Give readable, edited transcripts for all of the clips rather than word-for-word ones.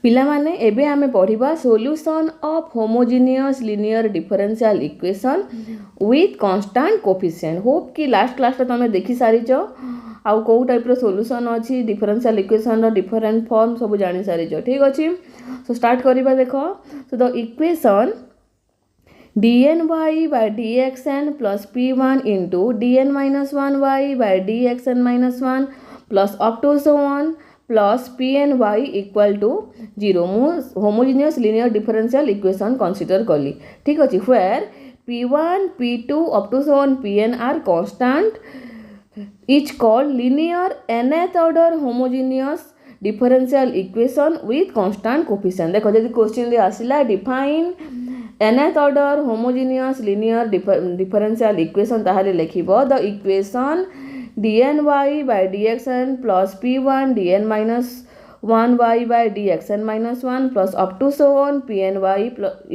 पिला माने एबे आमे पढ़िबा solution of homogeneous linear differential equation with constant coefficient. Hope कि लास्ट क्लास रे तमे देखि सारिछ आउ को टाइप रो सॉल्यूशन अछि डिफरेंशियल इक्वेशन रो डिफरेंट फॉर्म सब जानि सारिछ। ठीक अछि, सो स्टार्ट करिबा। देखो, so the equation dny by dxn plus p1 into dn minus 1y by dxn minus 1 plus up to so on plus pny equal to 0 मु homogeneous linear differential equation consider कली। ठीक अछि, where p1 p2 up to so on pn are constant each called linear nth order homogeneous differential equation with constant coefficient। देखो जदि question रे आसिला define nth order homogeneous linear differential equation ताहाले लिखिबो the equation dny by dxn plus p1 dn minus 1y by dxn minus 1 plus up to so on pny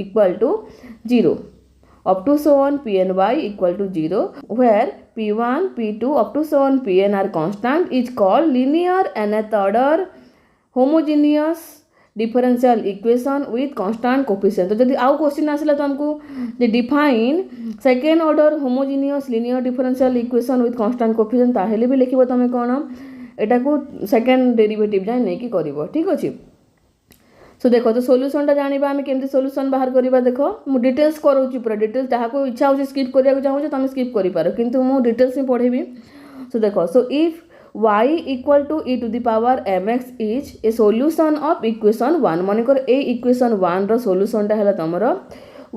equal to 0 up to so on pny equal to 0 where p1 p2 up to so on pn are constant is called linear nth order homogeneous differential equation with constant coefficient. तो जदि आउ question आसिला तो हमको जे define second order homogeneous linear differential equation with constant coefficient ताहेले भी लिखिबो तमे कोन एटा को सेकेंड डेरिवेटिव जाय नै कि करिवो। ठीक अछि, सो देखो तो सॉल्यूशन ता जानिबा हम केमति सॉल्यूशन बाहर करिबा। देखो मु डिटेल्स करूची, पूरा डिटेल्स जहा को इच्छा होची स्किप करिया को चाहू तमे स्किप करि पारो, किंतु मु डिटेल्स ही पढेबी। सो देखो, so if y equal to e to the power mx is a solution of equation 1 मानकर ए इक्वेशन 1 रो सॉल्यूशन ता हला तमरो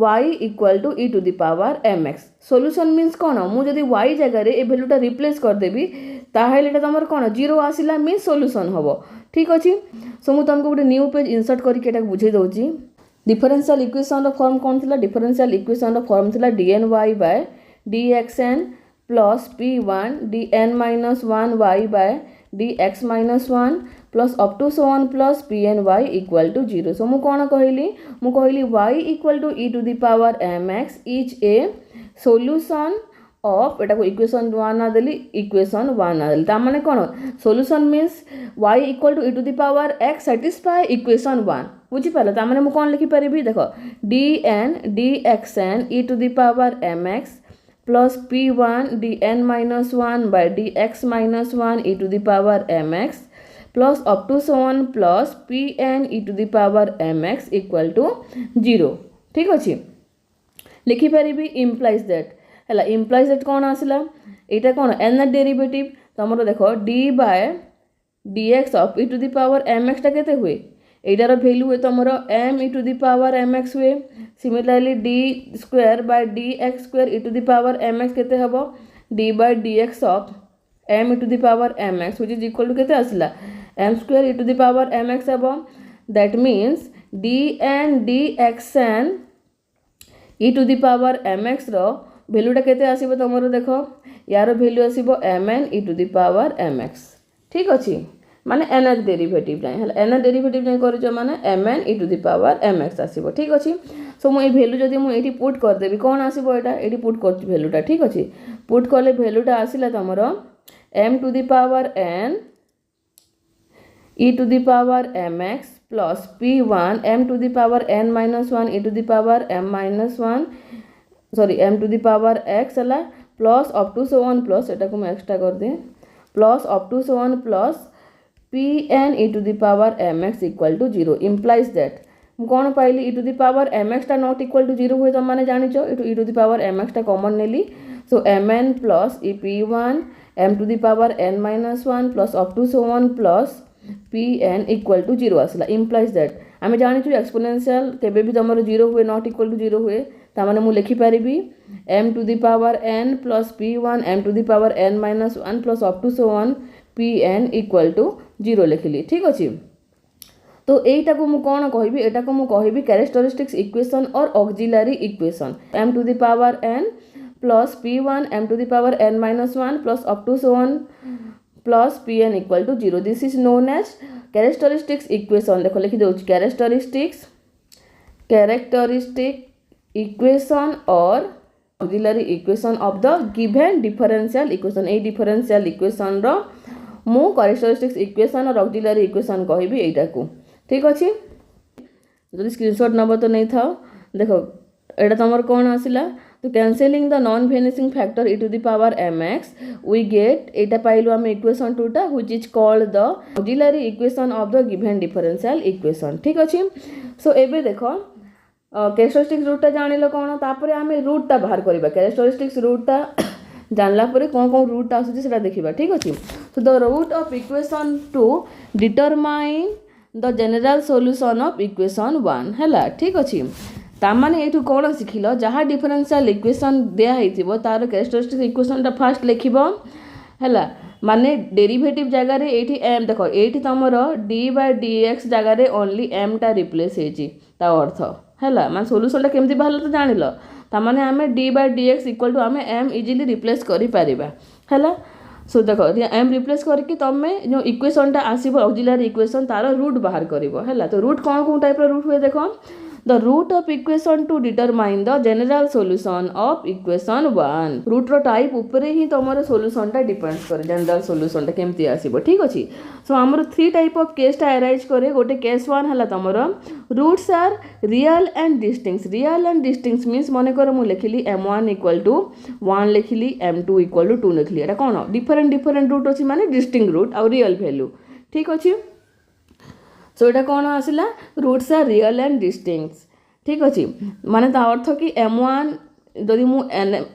y equal to e to the power mx। Solution means कोन, मु जदी y जगह रे ए वैल्यू ता रिप्लेस कर देबी ताहेले एटा तमरो कोन 0 आसिला मीन सॉल्यूशन हबो। ठीक अछि, सो मु तुमको गोटे न्यू पेज इंसर्ट करके एटा बुझे दोची। डिफरेंशियल इक्वेशन रो फॉर्म कोन थिला, डिफरेंशियल इक्वेशन रो फॉर्म थिला dny by dxn plus p1 dn minus 1y by dx minus 1 plus up to so on plus pny equal to 0। so मु कोन कहली, मु कहली y equal to e to the power mx is a solution of एटा को equation 1 ना देली equation 1 ना देली ता माने कोन solution means y equal to e to the power x satisfy equation 1। बुझि पाला, ता माने मु कोन लिखि परिबी। देखो dn dxn e to the power mx plus p1 dn minus 1 by dx minus 1 e to the power mx plus up to so on plus pn e to the power mx equal to 0। ठीक अछि, लिखि परिबी implies that हला implies that cone आसिला Etah cone n derivative तमरो। देखो d by dx of e to the power mx ता केते हुए, एटार value है तमरो m e to the power mx हुए। Similarly d square by dx square e to the power mx केते हबो d by dx of m e to the power mx which is equal to केते आसिला m square e to the power mx हबो। That means dn dxn e to the power mx रो value ता केते आसीबो तमरो। देखो यार वैल्यू आसीबो mn e to the power mx। ठीक अछि, माने nth डेरिवेटिव जाय हला nth डेरिवेटिव जाय करजो माने mn e to the power mx आसीबो। ठीक अछि, सो मु ए वैल्यू जदी मु एठी पुट कर देबी कोन आसीबो एटा एठी पुट करछि वैल्यू ता। ठीक अछि, पुट करले वैल्यू ता आसीला तमरो m to the power n e to the power mx plus p1 m to the power n minus 1 e to the power m minus 1 sorry m to the power x हला plus up to so on plus एटा को मैं extra कर दे plus up to so on plus pn e to the power mx equal to 0 implies that मु कोन पाइली e to the power mx ता not equal to 0 होय त माने जानिचो e to the power mx ता common Nelly. So mn plus p1 m to the power n minus 1 plus up to so on plus pn equal to 0 आसला। implies that आमे जानिचो exponential केबे भी तमरो 0 हुए not equal to 0 हुए ता माने मु लिखि पारिबी m to the power n plus p1 m to the power n minus 1 plus up to so on pn equal to 0 लिखिली। ठीक अछि, तो एटा को मु कोन कहबी, एटा को मु कहबी कैरेक्टरिस्टिक्स इक्वेशन और auxiliary equation m to the power n plus p1 m to the power n minus 1 plus up to so on plus pn equal to 0। This is known as characteristics equation. देखो लिखि दउछ characteristic equation और auxiliary equation of the given differential equation. ए differential equation रो मु characteristics equation और auxiliary equation कहबी एटा को। ठीक अछि, जदि स्क्रीनशॉट नब तो नहीं था देख एटा तुम कौन आसला तो cancelling the non vanishing factor e to the power mx we get एटा पाइलु आम इक्वेशन 2 टा which is called the auxiliary equation of the given differential equation ठीक अछि। सो एबे देखो कैरेक्टरिस्टिक्स रूट टा जानिलो कोन तापर आमे रूट टा बाहर करबा कैरेक्टरिस्टिक्स रूट टा जानला परे कौन कौन रूट आसुची सेटा देखिबा ठीक अछि। So the root of equation 2 determine the general solution of equation 1 हैला ठीक अछि। तामाने एठु कोन सिखिलो जहाँ डिफरेंशियल इक्वेशन दिया हेतिबो तार कैरेक्टरिस्टिक इक्वेशन टा फास्ट लिखिबो हैला माने डेरिवेटिव जगह रे एठी m देखो एठी तमरो d/dx जगह रे ओनली m टा रिप्लेस हेची ता अर्थ हैला माने सॉल्यूशन टा केमति बाहरला तो जानिलो तामाने आमे d/dx इक्वल टू आमे m इजीली रिप्लेस करि परिबा हैला। सो देखो m रिप्लेस करके तमे जो इक्वेशन टा आसीबो ऑक्सिलरी इक्वेशन तार रूट बाहर करिवो हैला। तो रूट कोन कोन टाइप रो रूट हुए देखो the root of equation to determine the general solution of equation 1 root रो टाइप ऊपर ही तमरो सॉल्यूशन टा डिपेंड्स करे जनरल सॉल्यूशन टा केमती आसीबो ठीक अछि। सो हमर 3 टाइप ऑफ केस टा अराइज करे गोटे केस 1 हला तमरो roots are real and distinct means माने कर मु लिखिली m1 इक्वल टू 1 लिखिली m2 इक्वल टू 2 लिखिली एटा कोन डिफरेंट रूट अछि माने डिस्टिंक्ट रूट और रियल वैल्यू ठीक अछि। सो एटा कौन आसला roots are real and distinct ठीक अच्छे माने ता अर्थ कि m1 जदि मु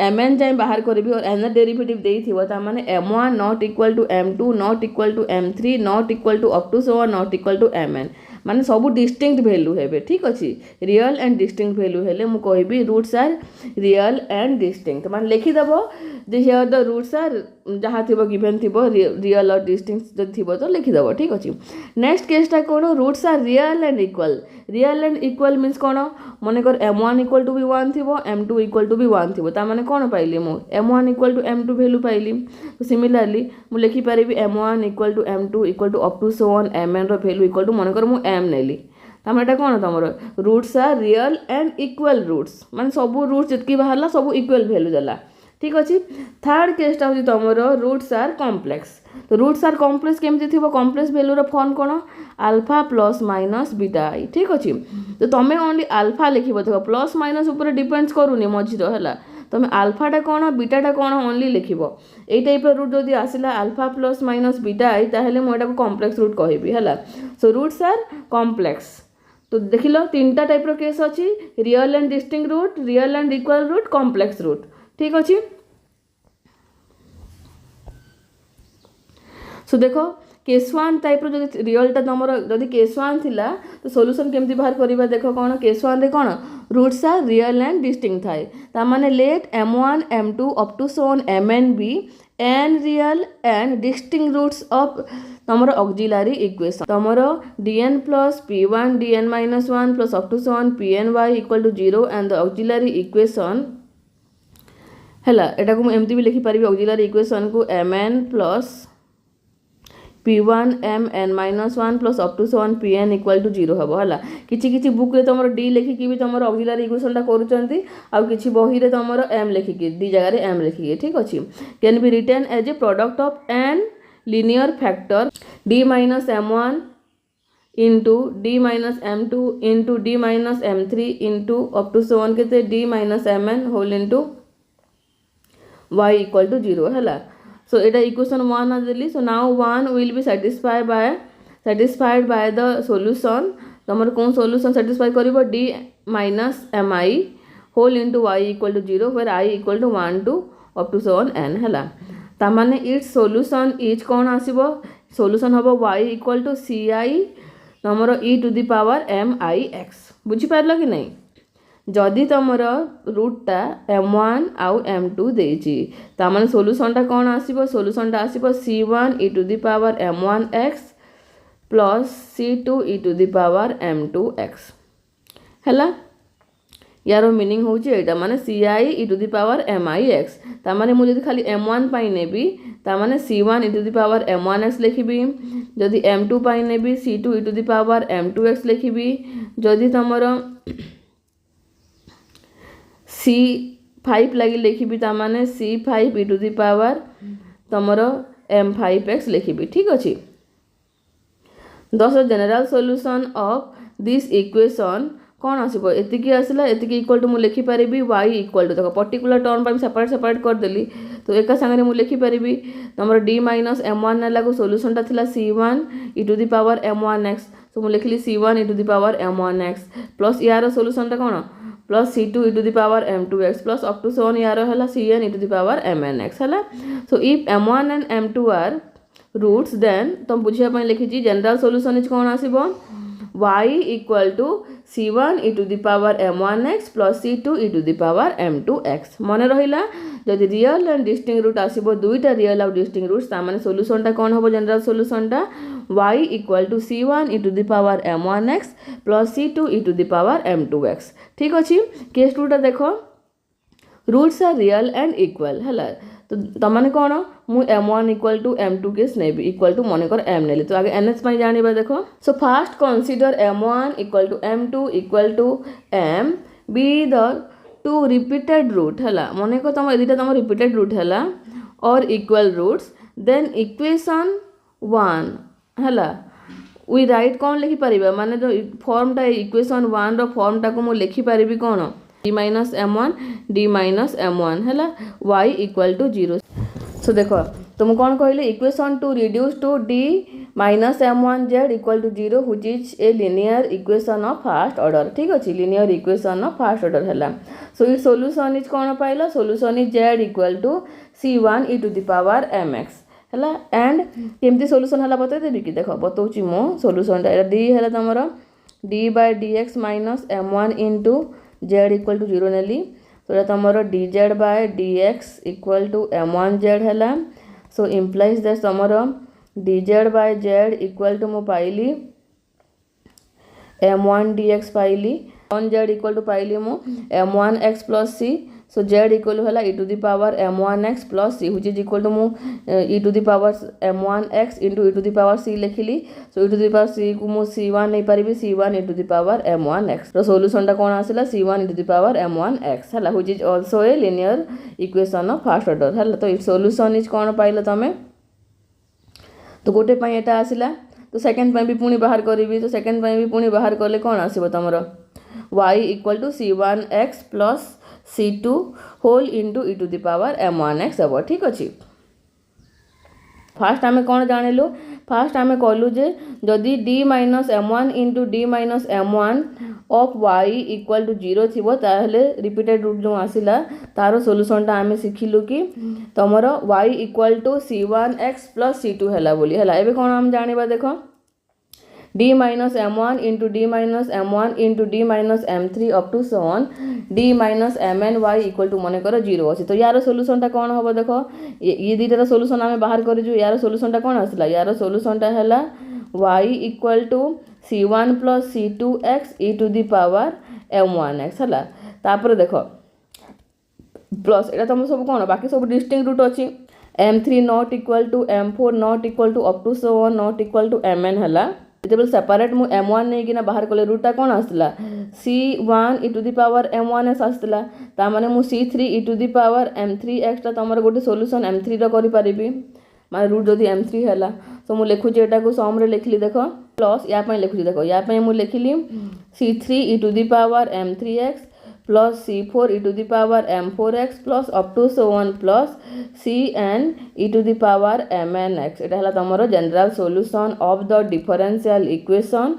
mn जाए बाहर करी और n डेरिवेटिव देइथिबो ता माने m1 not equal to m2 not equal to m3 not equal to up to so not equal to mn माने सब डिस्टिंक्ट वैल्यू हेबे ठीक अच्छे रियल एंड डिस्टिंक्ट वैल्यू हेले मु कहबी roots are real and distinct माने लिखि दबो जे हियर द रूट्स आर जहाँ थिबो गिवन थिबो रियल और डिस्टिंक्ट जदि थिबो तो लिखि दबो ठीक अछि। नेक्स्ट केस टा कोन roots are real and equal means कोन माने कर m1 इक्वल टू भी 1 थिबो m2 इक्वल टू भी 1 थिबो ता माने कोन पाइली मु m1 equal to m2 value पाइली। तो सिमिलरली मु लिखि पारिबी m1 equal to m2 equal to up to so on mn रो वैल्यू इक्वल टू माने कर मु m नेली तामे एटा कोन तमरो roots are real and equal roots माने सब रूट्स जतकी बाहरला सब इक्वल वैल्यू देला ठीक अछि। थर्ड केस टा होची तमरो रूट्स आर कॉम्प्लेक्स तो रूट्स आर कॉम्प्लेक्स केमति थिबो कॉम्प्लेक्स वैल्यू रो फॉर्म कोन alpha plus minus beta i ठीक अछि। तो तमे ओनली अल्फा लिखिबो देखो प्लस माइनस ऊपर डिपेंड्स करूनी मझी रो हला तमे अल्फा टा कोन बीटा टा कोन ओनली लिखिबो एई टाइप रो रूट जदी आसिला alpha plus minus beta i ताहेले मो एटा को कॉम्प्लेक्स रूट कहबी हला। सो रूट्स आर कॉम्प्लेक्स तो देखिलो तीनटा टाइप रो केस अछि real and distinct root real and equal root complex root ठीक अछि। सो देखो केस 1 टाइप रो जदि रियल टा तमरो जदि केस 1 थिला तो सॉल्यूशन केमति बाहर करबा देखो कोन केस 1 रे कोन roots are real and distinct थाए ता माने let m1 m2 up to so on mn be n real and distinct roots of तमरो ऑक्सिलरी इक्वेशन तमरो dn plus p1 dn minus 1 plus up to so on pny equal to 0 and the auxiliary equation हैला एटा को एमती भी लिखि पारिबी auxiliary equation को mn plus p1 mn minus 1 plus up to so on pn equal to 0 हबो हला किछि किछि बुक रे तमरो d लिखि कि भी तमरो ऑक्सिलरी इक्वेशन टा करूचंती आ किछि बही रे तमरो m लिखि कि दी जगह रे m लिखि ठीक अछि can be written as a product of n linear factor d minus m1 into d minus m2 into d minus m3 into up to so on केते d minus mn whole into y equal to 0 हला। So Etah equation 1 uh Delhi so now 1 will be satisfied by the solution तमर कोन solution satisfy करिवो d minus mi whole into y equal to 0 where i equal to 1 to up to so on n हला ता माने its solution is cone आसीबो solution हबो y equal to ci तमर e to the power mix बुझी पारलो कि नहीं जदि तमर रूटटा m1 आउ m2 देछि ता माने सॉल्यूशन टा कोन आसीबो सॉल्यूशन टा आसीबो c1 e to the power m1x plus c2 e to the power m2x हला यारो मीनिंग होची एटा माने ci e to the power mix ता माने मु जदि खाली m1 पाई नेबी ता माने c1 e to the power m1x लिखिबी जदि m2 pi navy c2 e to the power m2x लिखिबी जदि तमरो c5 लगी लिखिबी ता माने c5 e to the power तमरो m5x लिखिबी ठीक अछि। thus the general solution of this equation कौन आसो एतिकी आसला एतिकी इक्वल टू मु लिखि पारिबी y इक्वल टू देखो पर्टिकुलर टर्म पर सेपरेट कर देली तो एका संगे मु लिखि पारिबी हमर d माइनस m1 ने लागो सॉल्यूशन ता थिला c1 e to the power m1x तो मु लिखली c1 e to the power m1x plus यार सॉल्यूशन ता कोन plus c2 e to the power m2x plus up to so on यार हला cn e to the power mnx हला so if m1 and m2 are roots then तुम बुझिया पई लिखि जी जनरल सॉल्यूशन इज कोन आसीबो y equal to c1 e to the power m1x plus c2 e to the power m2x मन रहिला जदि रियल एंड डिस्टिंक्ट रूट आसीबो दुईटा रियल और डिस्टिंक्ट रूट्स ता माने सॉल्यूशन ता कोन होबो जनरल सॉल्यूशन ता y equal to c1 e to the power m1x plus c2 e to the power m2x ठीक अछि केस 2 ता देखो roots are real and equal हला तो तमाने कोन मु m1 equal to m2 case नेबी इक्वल टू मन कर m नेली तो आगे ns पई जानिबा देखो so first consider m1 equal to m2 equal to m be the two repeated root हला मन को तम एदिटा तम रिपीटेड रूट हला और इक्वल रूट्स देन इक्वेशन 1 हला वी राइट कौन लिखि परिबा माने जो फॉर्म टा इक्वेशन 1 रो फॉर्म टा को मु लिखि परिबी कोन d माइनस m1 है y इक्वल टू 0 सो देखो तुम कौन कहले equation to reduce to d minus m1 z equal to 0 which is a linear equation of first order ठीक अछि linear equation of first order हला सो इट सॉल्यूशन इज कौन पाइलो solution is z equal to c1 e to the power mx हला and केमती solution हला बता देबी कि देखो बताउची मो सॉल्यूशन ता d हला तमरो d by dx minus m1 into z equal to 0 नेली तो तमरो dz by dx equal to m1 z हला सो इम्प्लाइज दैट तमरो dz बाय z इक्वल टू मो पाइली m1 dx पाइली 1z इक्वल टू पाइली मो m1x plus c so z equal हला e to the power m1x plus c which is equal to मो e to the power m1x into e to the power c लिखिली so e to the power c को मो c1 नै परिबी c1 e to the power m1x तो solution टा कोन आसिला c1 e to the power m1x हला which is also a linear equation of first order हला तो इफ सॉल्यूशन इज कोन पाइलो तमे तो गोटे पई एटा आसिला तो सेकंड पई भी पुनी बाहर करबी तो सेकंड पई भी पुनी बाहर करले कोन आसीबो तमरो y equal to c1x plus c2 whole into e to the power m1x अब ठीक अछि फास्ट आमे कोन जानिलु फास्ट आमे कहलु जे जदि d minus m1 into d minus m1 of y equal to 0 थिबो ताहले रिपीटेड रूट जो आसिला तारो सॉल्यूशन ता आमे सिखिलु कि तमरो y equal to c1x plus c2 हला बोली हला एबे कोन हम जानिबा देखो d minus m1 into d minus m1 into d minus m3 up to so on d minus mn y equal to मन कर 0 अछि तो यार सॉल्यूशन ता कोन होबो देखो ये दीटा सॉल्यूशन आमे बाहर करि जो यार सॉल्यूशन ता कोन आसला यार सॉल्यूशन ता हला y equal to c1 plus c2x e to the power m1x हला तापर देखो प्लस एटा तुम सब कोन बाकी सब डिस्टिंक्ट रूट अछि m3 not equal to m4 not equal to up to so on not equal to mn हला जेबल separate मु m1 नै किना बाहर कोले रूट ता कोन आसला c1 e to the power m1s आसला ता माने मु c3 e to the power m3x ता तमर गोटे सॉल्यूशन m3 रो करि परिबी माने रूट जदी m3 हला तो मु लिखु जे एटा को सम रे लिखली देखो प्लस या पय लिखु देखो या पय मु लिखली c3 e to the power m3x plus c4 e to the power m4x plus up to so on plus cn e to the power mnx एटा हला तमरो general solution of the differential equation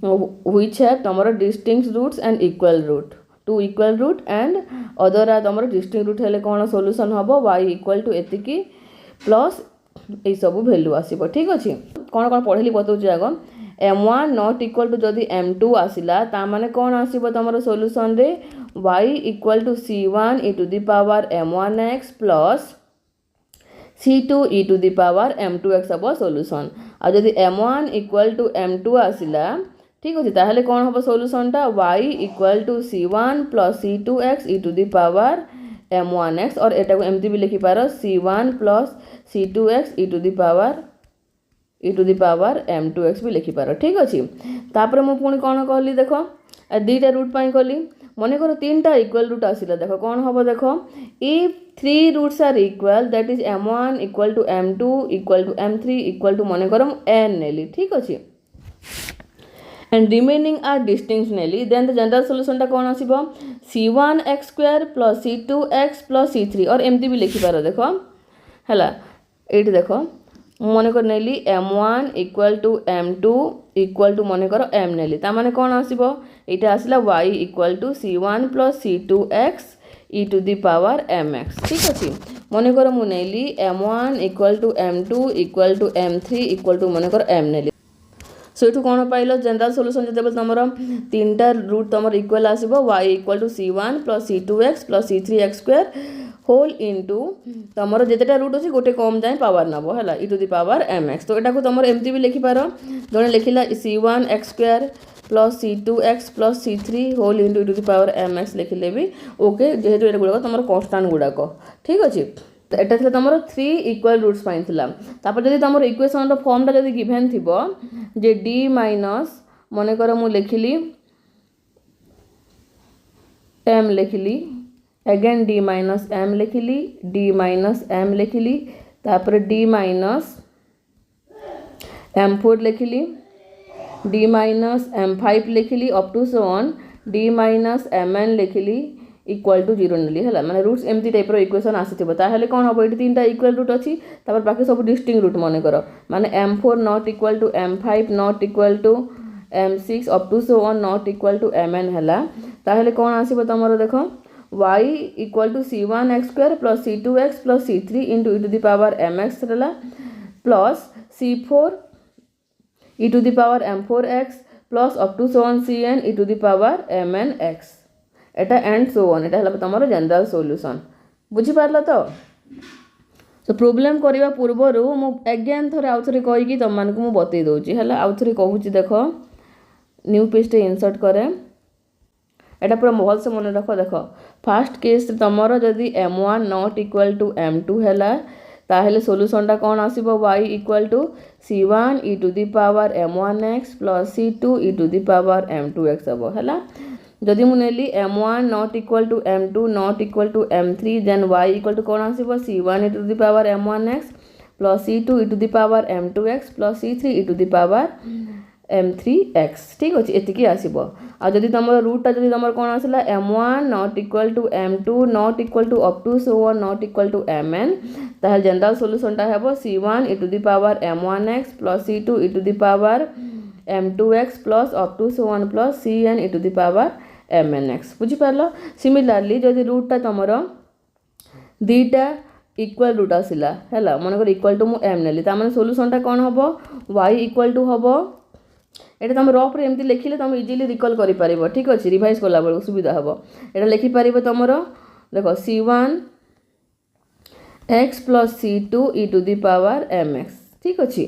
which have तमरो distinct roots and equal root two equal root and other आ तमरो distinct root हेले कोन solution हबो y equal to एतिकी प्लस ए सब वैल्यू आसीबो ठीक अछि कोन कोन पढिली बतौची आगो m1 नॉट इक्वल टू जदि m2 आसिला ता माने कोन आसीबो तमरो सॉल्यूशन रे y equal to c1 e to the power m1x plus c2 e to the power m2x अब सॉल्यूशन आ जदि m1 इक्वल टू m2 आसिला ठीक अछि ताहले कोन हबो सॉल्यूशन ता y equal to c1 plus c2x e to the power m1x और एटा को एमती भी लिखि पारो c1 plus c2x e to the power m2x भी लिखि पारो ठीक अछि तापर मु पुनी कोन कहली देखो दीटा रूट पाई कहली मने करो तीनटा इक्वल रूट आसिला देखो कोन हबो देखो if three roots are equal that is m1 equal to m2 equal to m3 equal to मने करो n नेली ठीक अछि and remaining are distinctionally, then the general solution टा कौन आसीबो c1x square plus c2x plus c3 और एमती भी लिखि पारो देखो हैला एठी देखो मने कर नेली m1 equal to m2 equal to मने कर m नेली ता माने कौन आसीबो एटा आसला y equal to c1 plus c2x e to the power mx ठीक अछि मने कर मु नेली m1 equal to m2 equal to m3 equal to मने कर m नेली सो ये कौन पाइल जनरल सोल्यूशन जो तुम तीन टा रूट तुम इक्वल आसो y equal to c1 plus c2x plus c3x square whole into तुम जितेटा रूट अच्छे गोटे कम जाए पावर नब है e to the power mx तो यहाँ तुम एमती भी लिखिपार जड़े लिखला c1x square plus c2x plus c3 whole into e to the power mx लिखिले भी ओके जेहेतु ये गुड़ाक तुम कन्स्टांट गुड़ाक ठीक अच्छे तो एटा थी तुम 3 इक्वल रूट्स पाइला तापर जदि तुम इक्वेशन फॉर्मटा जदि गिभेन थिबो जे d माइनस मन कर मु लिखिली m लिखिली अगेन d माइनस m लिखिली d माइनस m लिखिली तापर d माइनस m4 लिखिली d माइनस m5 लिखिली up to so on d minus mn लिखिली इक्वल टू 0 नेली है माने रूट्स एमती टाइप रो इक्वेशन आसीथिबो ताहेले कोन हबो एटी तीनटा इक्वल रूट अछि तापर बाकी सब डिस्टिंक्ट रूट माने करो माने m4 not equal to m5 not equal to m6 up to so on not equal to mn हला ताहेले कोन आसीबो तमरो देखो y equal to c1x square plus c2x plus c3 into e to the power mx रहला plus c4 e to the power m4x plus up to so on cn e to the power mnx एटा and so on एटा हला तमरो general solution बुझी पारला तो so problem करबा पूर्वरु मु again थरे आउथरे कहि कि तम मान को मु बतै दोची हला आउथरे कहूची देखो न्यू पेज टे इंसर्ट करे एटा पूरा महल से मन रखो देखो फर्स्ट केस तमरो जदी m1 not equal to m2 हला ताहेले सॉल्यूशन टा कोन आसीबो y equal to c1 e to the power m1x plus c2 e to the power m2x हबो हला जदि मु नेली m1 not equal to m2 not equal to m3 then y equal to कोन आसीबो c1 e to the power m1x plus c2 e to the power m2x plus c3 e to the power m3x ठीक अछि एतिकी आसीबो आ जदि तमर root ता जदि तमर कोन आसला m1 not equal to m2 not equal to up to so on not equal to mn ताहेल जनरल सॉल्यूशन ता हेबो c1 e to the power m1x plus c2 e to the power m2x plus up to so on plus cn e to the power mnx बुझी पारलो similarly जदि root ता तमरो दीटा equal root आसिला हैला मन कर equal to मु m नेली ता माने solution ता कोन हबो y इक्वल टू हबो एटा तुम रफ रे एमती लिखिले तुम इजीली रिकॉल करि परिबो ठीक अछि रिवाइज करला बेल सुविधा हबो एटा लिखि परिबो तमरो देखो c1 x plus c2 e to the power mx ठीक अछि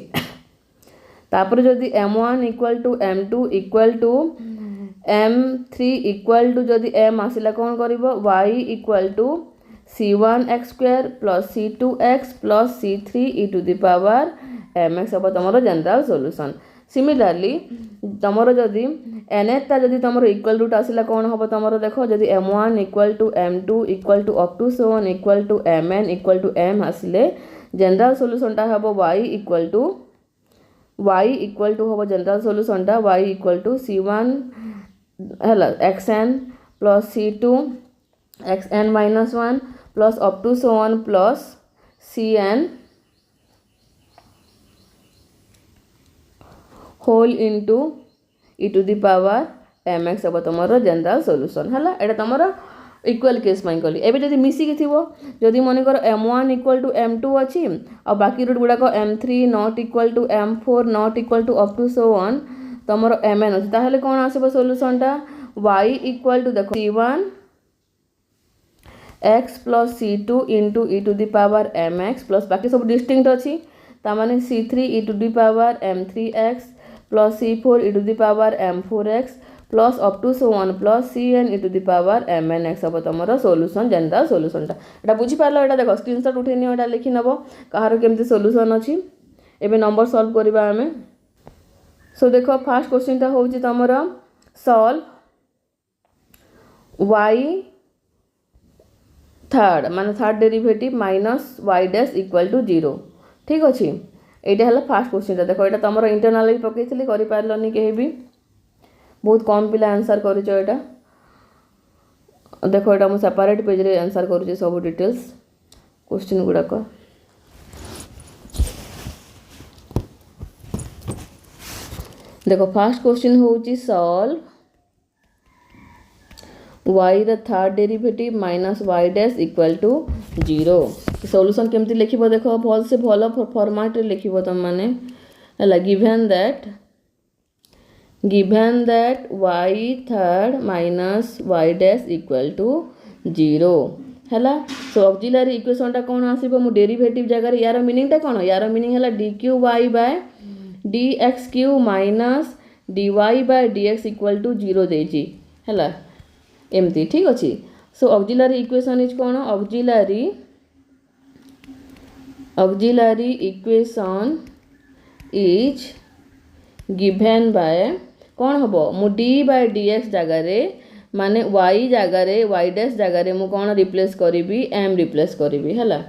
तापर जदि m1 equal to m2 equal to m3 equal to जदि m आसिला कोन करिवो y equal to c1x square plus c2x plus c3 e to the power mx अब तमरो जनरल सॉल्यूशन सिमिलरली तमरो जदि nth ता जदि तमरो इक्वल रूट आसिला कोन हबो तमरो देखो जदि m1 equal to m2 equal to up to so on equal to mn equal to m आसिले जनरल सॉल्यूशन ता हबो y इक्वल टू हबो जनरल सॉल्यूशन ता y इक्वल टू c1 हला xn plus c2 xn minus 1 plus up to so on plus cn whole into e to the power mx अब तमरो general solution हला एटा तमरो equal case माइ कली एबे जदि मिसी के थिवो जदि मने कर m1 इक्वल टू m2 अछि आ बाकी रूट गुडा को m3 not equal to m4 not equal to up to so on तमरो mn अछि ताहेले कोन आसीबो सॉल्यूशन ता y इक्वल टू देखो c1 x plus c2 into e to the power mx plus बाकी सब डिस्टिंक्ट अछि ता माने c3 e to the power m3x plus c4 e to the power m4x plus up to so on plus cn e to the power mnx अब तमरो solution general solution ता एटा बुझी पारलो एटा देखो screenshot उठे नियो एटा लिखि नबो कहारो केमती सॉल्यूशन अछि एबे नंबर सॉल्व करबा हमें सो देखो फर्स्ट क्वेश्चन ता होउची तमरो सॉल्व y थर्ड माने third derivative minus y dash equal to 0 ठीक अछि एटा हला फास्ट क्वेश्चन देखो एटा तमरो इंटरनल पकईथि करि पारलनी केही भी बहुत कम पिला आंसर करिछो एटा देखो एटा मु सेपरेट पेज रे आंसर करूची सब डिटेल्स क्वेश्चन गुडा को देखो फर्स्ट क्वेश्चन होची सॉल्व y ର third derivative minus y dash equal to 0 solution केमती लिखिबो देखो भल से भल फॉर्मेट रे लिखिबो तुम माने हला given that y third minus y dash equal to 0 हला सो ऑक्सिलरी इक्वेशन टा कोन आसीबो मु डेरिवेटिव जगह यार मीनिंग टा कोन यार मीनिंग हला dqy by dx³ minus dy by dx equal to 0 देजी हला एमती ठीक अच्छे सो ऑक्सिलरी इक्वेशन इज कौन auxiliary equation is given by कौन हम मु डी बाय dx जगार माने y जगार y डैश जगार मु कौन रिप्लेस करी m रिप्लेस करी है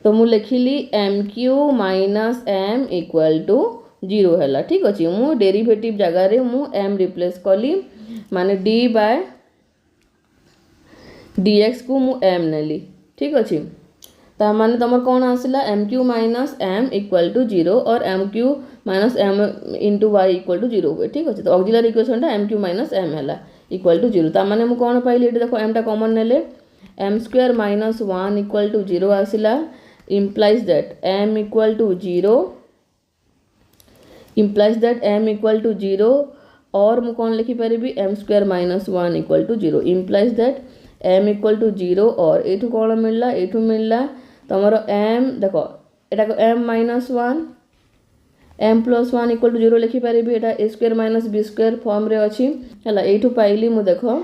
तो मु लिखिली m³ minus m equal to 0 है ठीक अच्छे मु डेरिवेटिव जगार मु m रिप्लेस कली माने d बाय dx को मु m नेली ठीक अच्छे ता माने तमर कौन आसला m³ minus m equal to 0 और m³ minus m into y equal to 0 हुए ठीक अच्छे तो ऑक्सिलरी इक्वेशन टा m³ माइनस m है इक्वल टू 0 ता माने मु कौन पाइली ये देखो m टा कॉमन नेले m² माइनस 1 इक्वल टू 0 आसला implies that m equal to 0 implies that m equal to 0 और मु कौन लिखि परिबी m² minus 1 equal to 0 implies that m equal to 0 और एठू कौन मिलला एठू मिलला तमरो m देखो एटा को m minus 1 m plus 1 equal to 0 लिखि परिबी एटा a² माइनस b² फॉर्म रे अछि हला एठू पाइली मु देखो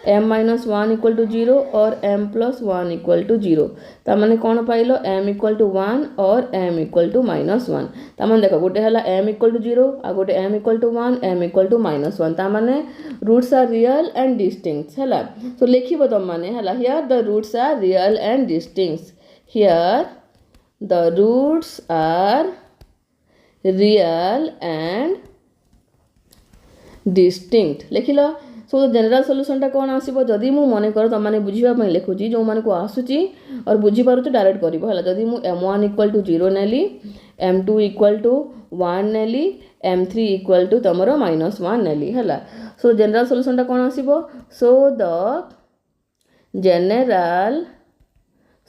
m माइनस 1 इक्वल टू 0 और m प्लस 1 इक्वल टू 0 ता माने कौन पाइलो m इक्वल टू 1 और m इक्वल टू माइनस 1 ता माने देखो गोटे हला m इक्वल टू 0 आ गोटे m equal to 1 m equal to minus 1 ता माने roots are real and distinct हला तो लिखिबो तुम माने हला here the roots are real and distinct here the roots are real and distinct लिखिलो सो जनरल सॉल्यूशन टा कौन आसीबो जदी मु मने कर त माने बुझिबा पई लिखुची जो माने को आसुची और बुझी पारु तो डायरेक्ट करबो हला जदी मु m1 इक्वल टू 0 नेली m2 इक्वल टू 1 नेली m3 इक्वल टू तमरो माइनस 1 नेली हला सो जनरल सॉल्यूशन टा कौन आसीबो so the general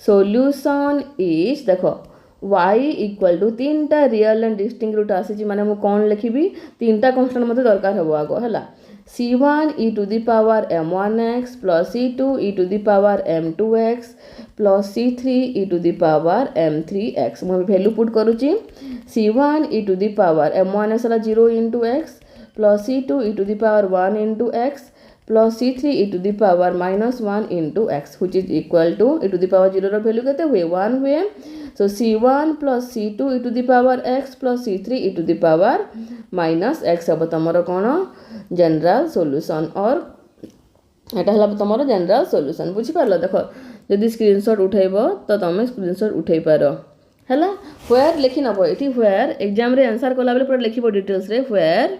solution is देखो y इक्वल टू तीनटा रियल एंड डिस्टिंक्ट रूट आसी माने मु कौन लिखिबी तीनटा कांस्टेंट मते दरकार हबो आगो हला c1 e to the power m1x plus c2 e to the power m2x plus c3 e to the power m3x मु वैल्यू पुट करूची c1 e to the power m1x वाला 0 into x plus c2 e to the power 1 into x plus c3 e to the power minus 1 into x which is equal to e to the power 0 रो value केते हुए 1 हुए so c1 plus c2 e to the power x plus c3 e to the power minus x अब तमरो कोन general solution और एटा हला तमरो general solution बुझी पारलो देखो यदि स्क्रीनशॉट उठेबो तो तमे स्क्रीनशॉट उठेई पारो हला व्हेयर लिखि नबो एठी व्हेयर एग्जाम रे आंसर कोला बेले पूरा लिखिबो डिटेल्स रे where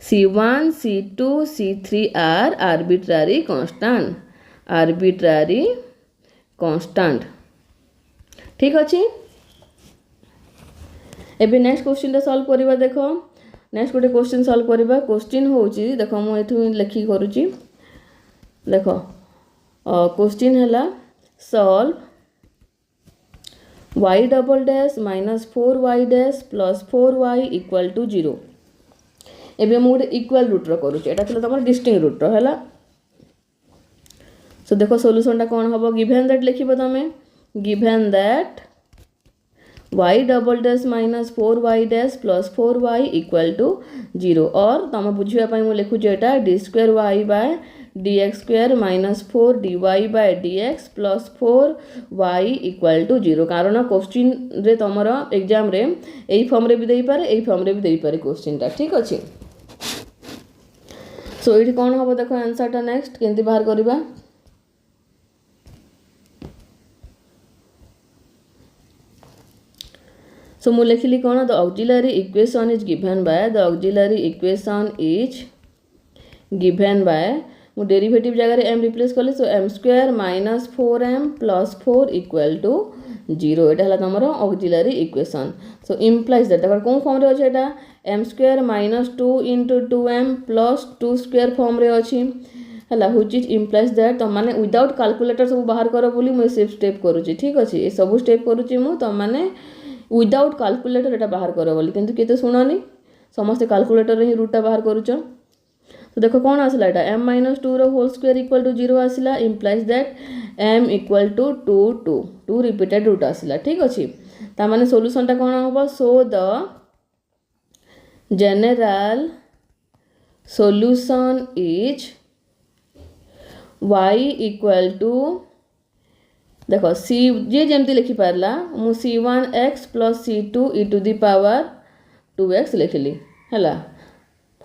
c1 c2 c3 are arbitrary constant ठीक अछि एबे नेक्स्ट क्वेश्चन रे सॉल्व करबा देखो नेक्स्ट गोटे क्वेश्चन सॉल्व करबा क्वेश्चन होउची देखो मु एठु लिखि करूची देखो क्वेश्चन हला solve y double dash minus 4y dash plus 4y equal to 0 एबे मु इक्वल रूट रो करूची एटा तले तमर डिस्टिंक्ट रूट रो हला सो देखो सॉल्यूशन टा कोन हबो गिवन दैट लिखिबो तमे given that y double dash minus 4y dash plus 4y equal to 0 और तम बुझिया पई मु लिखु जेटा d2y by dx² minus 4 dy by dx plus 4y equal to 0 कारण क्वेश्चन रे तमरो एग्जाम रे एई फॉर्म रे भी देई पारे एई फॉर्म रे भी देई पारे क्वेश्चन टा ठीक अछि सो एठी कोन हबो देखो आंसर टा नेक्स्ट केंति बाहर करबा सो मु लिखिली कौन the auxiliary equation is given by the auxiliary equation is given by मु डेरिवेटिव जगह एम रिप्लेस कली so M square minus 4m plus 4 equal to 0 एटा हला तमरो auxiliary equation so implies that देखो कोन फॉर्म रे अछि एटा m square minus 2 into 2m plus 2 square form रे अछि हला व्हिच इज इम्प्लाइज दैट त माने विदाउट कैलकुलेटर सब बाहर करो बोली मु सेफ स्टेप करूची ठीक अछि ए सब स्टेप करूची मु त माने विदाउट कैलकुलेटर एटा बाहर करो बोली किंतु केते सुननी समस्त कैलकुलेटर रे ही रूट टा बाहर करूछ तो देखो कौन आसला एटा m माइनस 2 रो होल स्क्वायर इक्वल टू 0 आसला implies that m equal to 2 repeated root आसला ठीक अछि ता माने सॉल्यूशन टा कोन होबो so the general solution is y equal to देखो c जे जेमती लिखि पारला मु c1x plus c2 e to the power 2x लिखली हला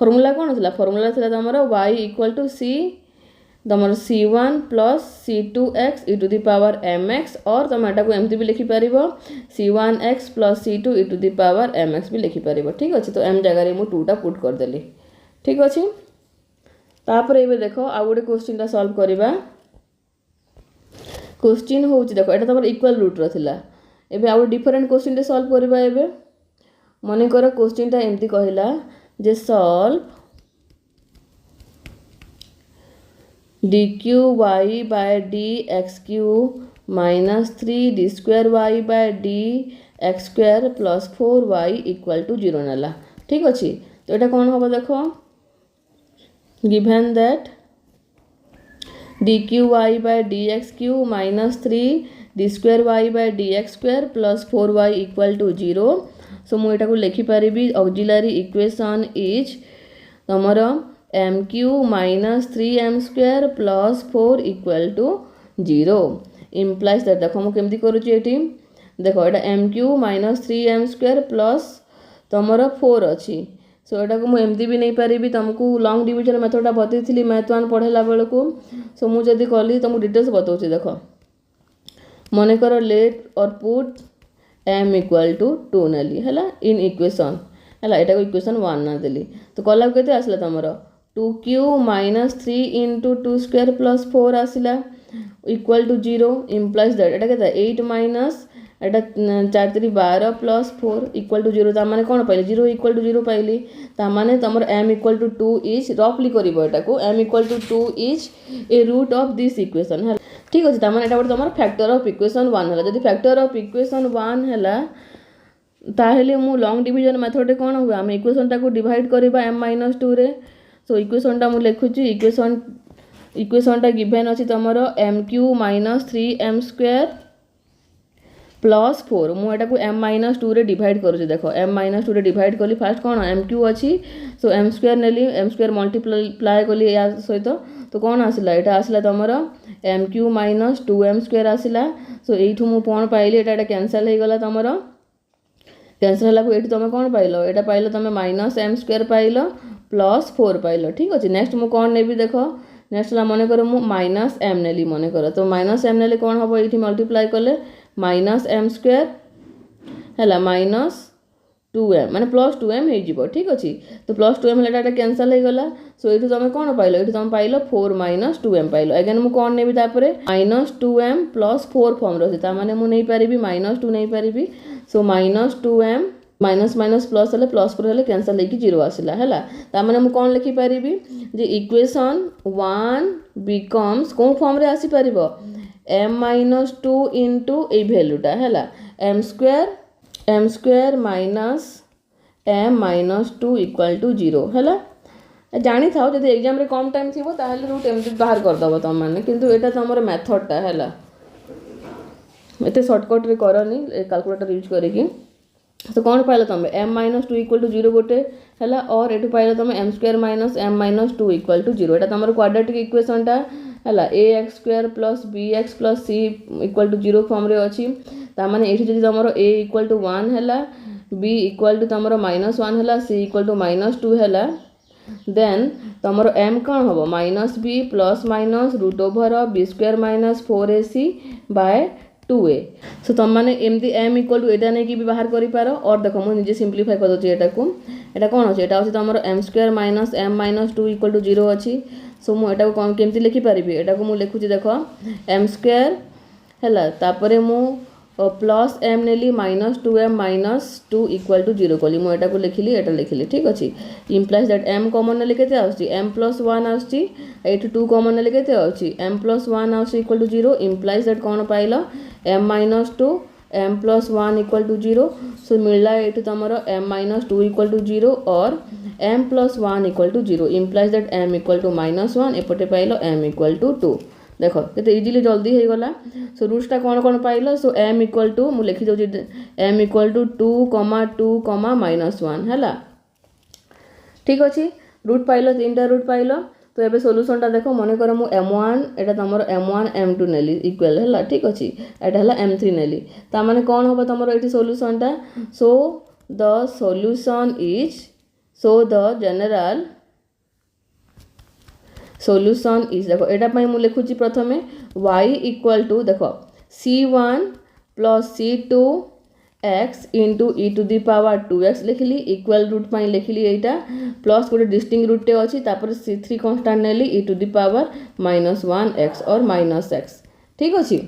फॉर्मूला कौन था फॉर्मूला था तुम y इक्वल टू c तुम c1 plus c2x e to the power mx और तुम एटा को एमती भी लिखि पारिबो c1x plus c2 e to the power mx भी लिखि पारिबो ठीक अछि तो m जगह रे मु 2 टा पुट कर देली ठीक अछि तापर एबे देखो आ गुडे क्वेश्चन टा सॉल्व करबा क्वेश्चन होउची देखो एटा तमर इक्वल रूट रो थिला एबे आ डिफरेंट क्वेश्चन टा सॉल्व करबा एबे मने करो क्वेश्चन टा एमती कहिला जे solve dqy by dx3 minus 3 d square y by dx square plus 4y equal to 0 नला ठीक अछि तो एटा कोन होबो देखो given that dqy by dx3 minus 3 d square y by dx square plus 4y equal to 0 सो मु एटा को लिखि परिबी ऑक्सिलरी इक्वेशन इज तमरो mq minus 3m square plus 4 equal to 0 implies that देखो मु केमती करूची एठी देखो एटा mq minus 3m square plus तमरो 4 अछि सो एटा को मु एमती भी नहीं पारिबी तुमको लॉन्ग डिवीजन मेथड टा बतैथिली मैथ 1 पढेला बेल को सो मु जदी कहली तुमको डिटेल्स बताउची देखो मने करो लेट और पुट m equal to 2 नेली हला इन इक्वेशन हला एटा को इक्वेशन 1 ना देली तो कला केते आसला तमरो 2q minus 3 into 2 square plus 4 आसला equal to 0 implies that Etah केता 8 minus Etah 4 3 12 plus 4 equal to 0 ता माने कोन पाइले 0 equal to 0 पाइली ता माने तमर m equal to 2 is रफली करिवो एटा को m equal to 2 is a root of this equation हला ठीक अछि ता माने एटा तमर फैक्टर ऑफ इक्वेशन 1 हला जदी फैक्टर ऑफ इक्वेशन 1 हला ताहेले मु लॉन्ग डिवीजन मेथड रे कोन हुआ हम इक्वेशन टा को डिवाइड करबा m - 2 रे सो इक्वेशन टा मु लिखुची इक्वेशन टा गिवन अछि तमरो mq - 3m स्क्वायर प्लस 4 मु एटा को m - 2 रे डिवाइड करूची देखो m - 2 रे डिवाइड कली फर्स्ट कोन mq अछि सो m स्क्वायर नेली m स्क्वायर मल्टीप्लाई कली या सहित तो कोन आसिला एटा आसिला तमरो mq - 2m स्क्वायर आसिला सो एठू मु कोन पाइली एटा कैंसिल हे गला तमरो कैंसिल हला को एठी तमे कोन पाइलो एटा पाइलो तमे -m square pilo plus 4 pilo ठीक अछि नेक्स्ट मु कोन नेबी देखो नेक्स्ट ला मने करो मु -m नेली मने करो तो -m नेले कोन हबो एठी मल्टीप्लाई करले -m स्क्वायर हला -2m माने +2m हे जिवो ठीक अछि तो +2m हला एटा कैंसिल हे गला सो एठी तमे कोन पाइलो एठी तमे पाइलो 4 - 2m पाइलो अगेन मु कोन नेबी तापरे -2m + 4 फॉर्म रहते ता माने मु नै पारिबी -2 नै पारिबी सो -2m माइनस माइनस प्लस हले प्लस पर हले कैंसिल लेकी 0 आसिला हला ता माने मु कोन लिखि पारिबी जे इक्वेशन 1 बिकम्स कोन फॉर्म रे आसी पारिबो m - 2 इनटू ए वैल्यूटा हला m square minus m - 2 equal to 0 हला जानी थाओ जदी एग्जाम रे कम टाइम थिबो ताहले रूट एमती बाहर कर दबो तम माने किंतु एटा तमर मेथड टा हला एते शॉर्टकट रे करनी कैलकुलेटर यूज करके तो कौन पाइल तुम m - 2 इक्वल टू 0 गोटे है और ये पाइल तुम m square minus m - 2 equal to 0 एटा तुम क्वाड्रेटिक इक्वेशन टा है ax square plus bx plus c equal to 0 form रे अछि ता माने एठी जदी तुम a इक्वल टू 1 है b इक्वल टू तुम -1 है c इक्वल टू -2 है देन तुम m कौन हम -b plus minus root over b square minus 4ac by 2a so तुम मैंने एमती m इक्वल टू एटा नहीं कि भी बाहर कर पार और देखो मुझे निजे सिंप्लीफाई कर दूसरी एटा को एटा कौन अच्छे एटा तुम m square minus m minus 2 equal to 0 अच्छी सो मुझे कौन केमती लिखिपारि एटा को मुझे लिखुची देख m स्क्वायर है तापर मु प्लस m नेली minus 2m minus 2 equal to 0 कली मुझे को लिखिली एटा लिखिली ठीक अच्छे इम्प्लाइज दैट m कॉमन नेली केते आउची m प्लस 1 आउची एट 2 कॉमन नेली केते आउची m प्लस 1 आउची इक्वल टू 0 इम्प्लाइज दैट कौन पाइल m minus 2 m plus 1 equal to 0 so मिलला ये तुम m माइनस 2 इक्वल टू 0 और m plus 1 equal to 0 implies that m equal to minus 1 एपटे पाइल m इक्वल टू 2 देख के इजिली जल्दी हो गला सो रूट्सटा कौन कौन पाइल सो m इक्वल टू मुझे लिखी दूसरी m इक्वल टू 2 माइनस 1 है ठीक अच्छे रूट पाइल 3टा रूट पाइल तो ये सोल्यूशनटा देख मन कर मु m1 एटा तुम m1 m2 नेली इक्वल है ठीक अच्छे एटा है m3 नेली ता माने कौन हम तुम ये सोल्यूशनटा so the solution is so the general solution is देखो एटा मु लिखुची प्रथमे y इक्वल टू देखो c1 plus c2 x into e to the power 2x लिखिली इक्वल रूट पाई लिखिली एटा प्लस गोटे डिस्टिंग रूट टे अच्छी तापर c3 कांस्टेंट नेली e to the power minus 1x और माइनस x ठीक अच्छे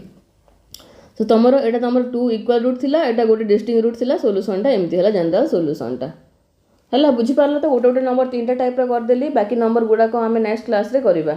तो तुम एटा तुम 2 इक्वल रूट थिला एटा गोटे डिस्टिंग रूट थिला सोल्यूशनटा एमती है जनरल सोल्यूशनटा है बुझीपार तो गोटे गोटे नंबर 3टा टाइप करदेली बाकी नंबर गुड़ाक आम नेक्स्ट क्लास रे करवा।